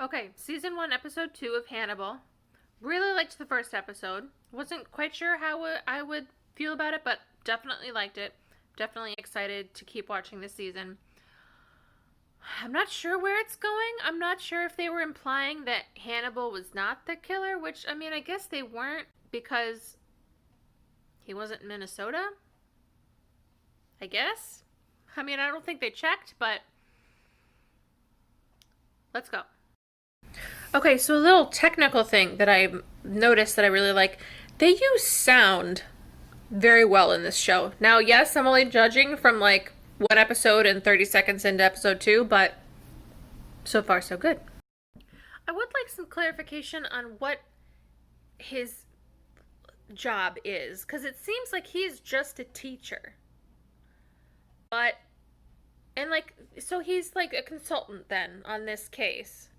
Okay, season 1, episode 2 of Hannibal. Really liked the first episode. Wasn't quite sure how I would feel about it, but definitely liked it. Definitely excited to keep watching this season. I'm not sure where it's going. I'm not sure if they were implying that Hannibal was not the killer, which, I mean, I guess they weren't because he wasn't in Minnesota. I guess. I mean, I don't think they checked, but let's go. Okay, so a little technical thing that I noticed that I really like. They use sound very well in this show. Now, yes, I'm only judging from like one episode and 30 seconds into episode 2, but so far so good. I would like some clarification on what his job is, because it seems like he's just a teacher. But, and like, so he's like a consultant then on this case,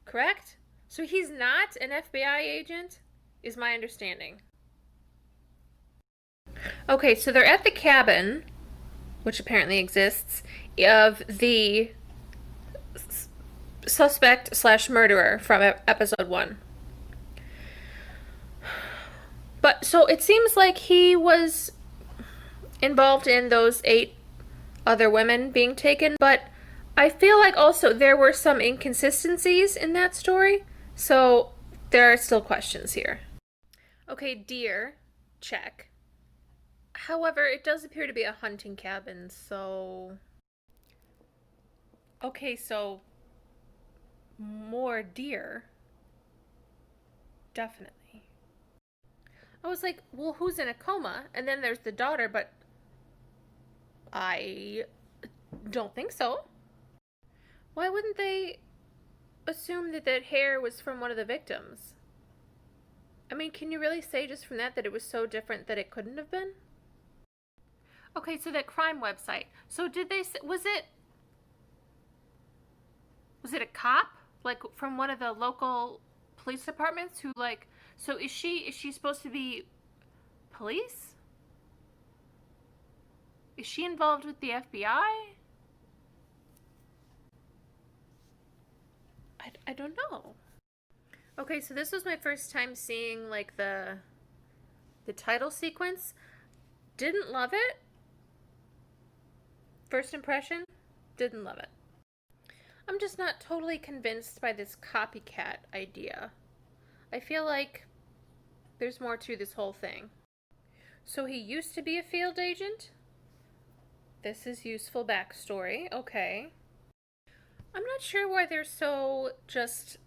correct? So he's not an FBI agent, is my understanding. Okay, so they're at the cabin, which apparently exists, of the suspect slash murderer from episode 1. But so it seems like he was involved in those 8 other women being taken, but I feel like also there were some inconsistencies in that story, so there are still questions here. Okay, deer, check. However, it does appear to be a hunting cabin, so... Okay, so... more deer. Definitely. I was like, well, who's in a coma? And then there's the daughter, but... I don't think so. Why wouldn't they assume that that hair was from one of the victims? I mean, can you really say just from that it was so different that it couldn't have been? Okay, so that crime website. So did they, was it a cop? Like from one of the local police departments who like, so is she supposed to be police? Is she involved with the FBI? I don't know. Okay, so this was my first time seeing like the title sequence. Didn't love it. First impression, didn't love it. I'm just not totally convinced by this copycat idea. I feel like there's more to this whole thing. So he used to be a field agent? This is useful backstory. Okay. I'm not sure why they're so just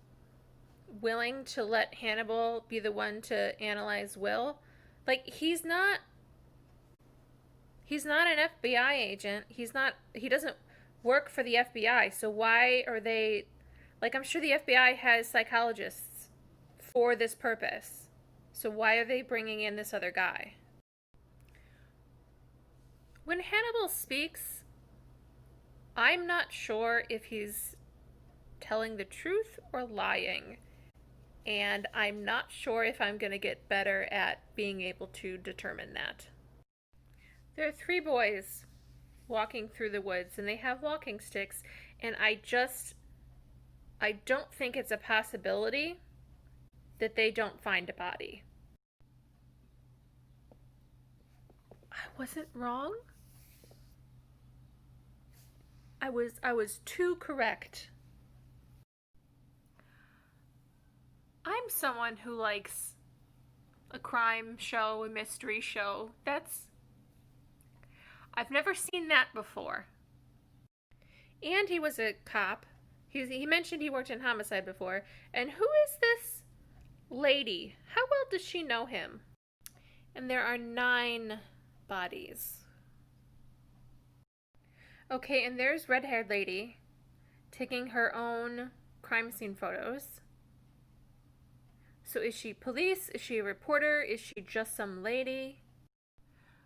willing to let Hannibal be the one to analyze Will. Like, he's not an FBI agent. He doesn't work for the FBI. So why are they, like, I'm sure the FBI has psychologists for this purpose. So why are they bringing in this other guy? When Hannibal speaks, I'm not sure if he's telling the truth or lying. And I'm not sure if I'm going to get better at being able to determine that. There are 3 boys walking through the woods, and they have walking sticks, and I don't think it's a possibility that they don't find a body. I wasn't wrong. I was too correct. I'm someone who likes a crime show, a mystery show. I've never seen that before. And he was a cop. He mentioned he worked in homicide before. And who is this lady? How well does she know him? And there are 9 bodies. Okay, and there's red-haired lady taking her own crime scene photos. So is she police? Is she a reporter? Is she just some lady?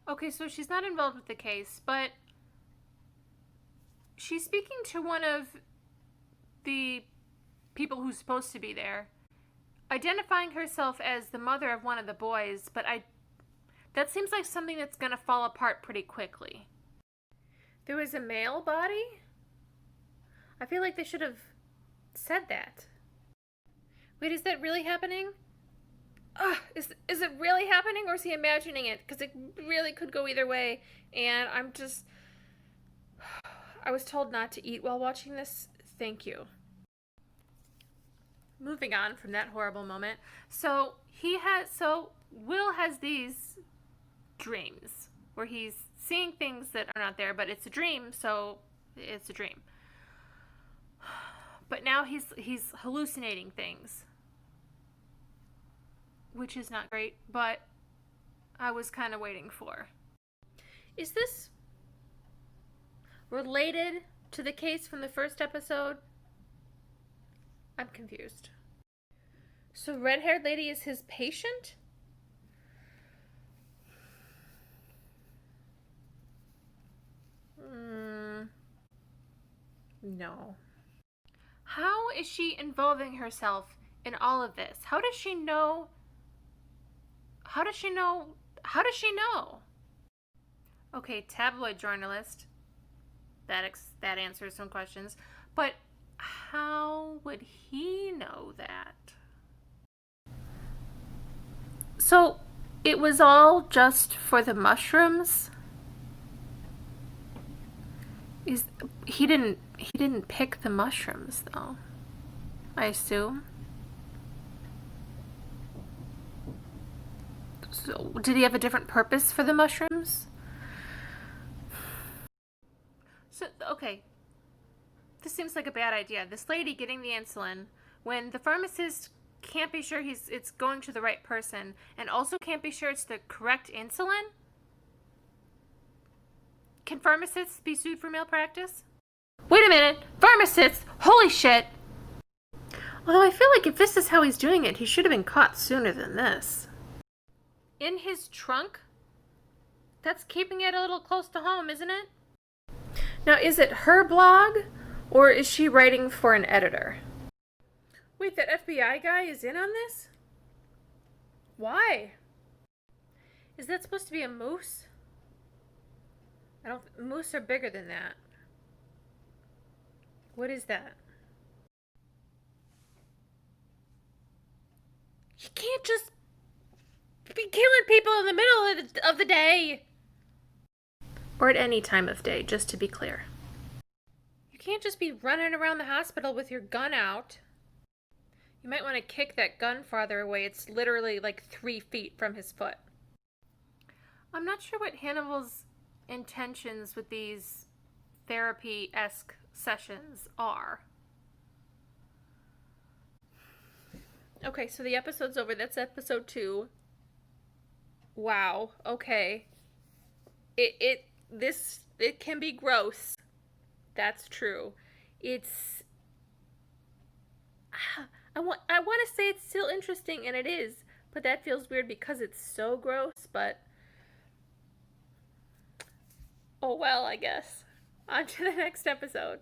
Okay, so she's not involved with the case, but she's speaking to one of the people who's supposed to be there, identifying herself as the mother of one of the boys, but that seems like something that's going to fall apart pretty quickly. There was a male body? I feel like they should have said that. Wait, is that really happening? Is it really happening, or is he imagining it? Because it really could go either way, and I was told not to eat while watching this. Thank you. Moving on from that horrible moment. So Will has these dreams where he's seeing things that are not there, but it's a dream, so it's a dream. But now he's hallucinating things, which is not great, but I was kind of waiting for. Is this related to the case from the first episode? I'm confused. So red-haired lady is his patient? No. How is she involving herself in all of this? How does she know? How does she know? How does she know? Okay, tabloid journalist. That answers some questions. But how would he know that? So, it was all just for the mushrooms? He didn't pick the mushrooms though, I assume. So, did he have a different purpose for the mushrooms? So, okay. This seems like a bad idea. This lady getting the insulin when the pharmacist can't be sure it's going to the right person and also can't be sure it's the correct insulin? Can pharmacists be sued for malpractice? Wait a minute! Pharmacists! Holy shit! Although I feel like if this is how he's doing it, he should have been caught sooner than this. In his trunk? That's keeping it a little close to home, isn't it? Now, is it her blog, or is she writing for an editor? Wait, that FBI guy is in on this? Why? Is that supposed to be a moose? Moose are bigger than that. What is that? You can't just be killing people in the middle of the day. Or at any time of day, just to be clear. You can't just be running around the hospital with your gun out. You might want to kick that gun farther away. It's literally like 3 feet from his foot. I'm not sure what Hannibal's intentions with these therapy-esque sessions are. Okay, so the episode's over. That's episode 2. Wow. Okay. It can be gross. That's true. I want to say it's still interesting, and it is, but that feels weird because it's so gross, but oh well, I guess. On to the next episode.